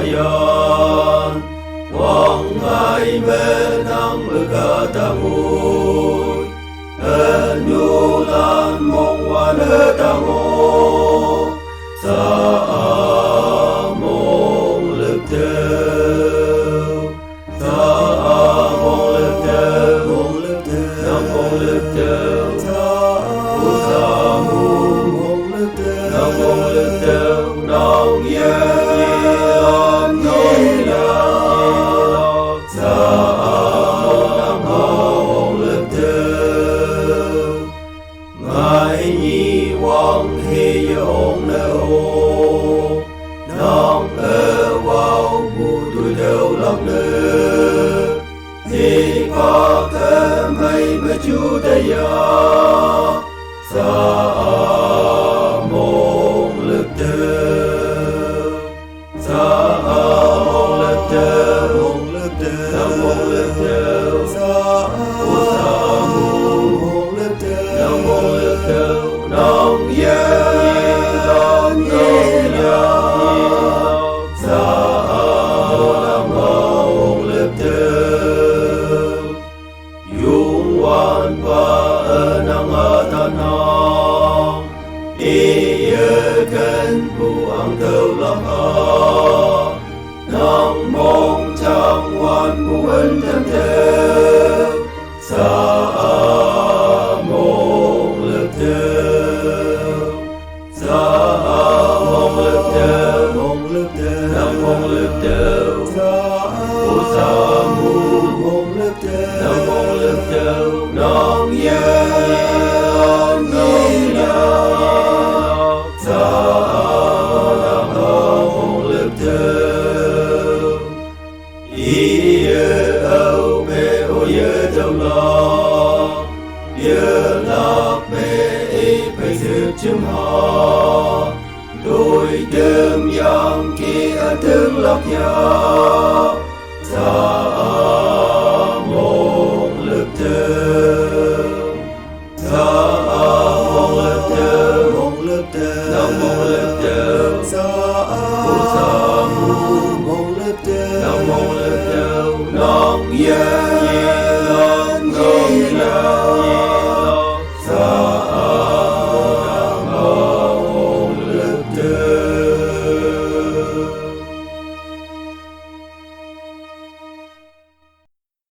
yan wang ngai me nang ga ta ngôi nhu lan mong wan ta ngô sa mong lực theo sa mong lực theo nam mong lực theo sa mong lực theo nam mong lực theo nong ye lan nong ya sa mong lực theo ngài nhi wang he yong neo nong wow bu tu đâu lòng nơ thì pa kem hay me chu ta ya sa mong lực theo sa mong lực theo nam mong lực theo sa mong lực theo nam mong lực theo nong ye lan nong ya sa mong lực theo yung wan pa nang atanang iyakan buang teulang nang mong chang wan buan tam theo sa mong lực theo sa mong lực theo nam mong lực theo sa mong lực theo nam mong lực theo nong ye nong ya sa mong lực theo ye au me o ye đâu lo ye lạc me phải giữ chấm ha đôi đêm yang kia thương lạc ya sa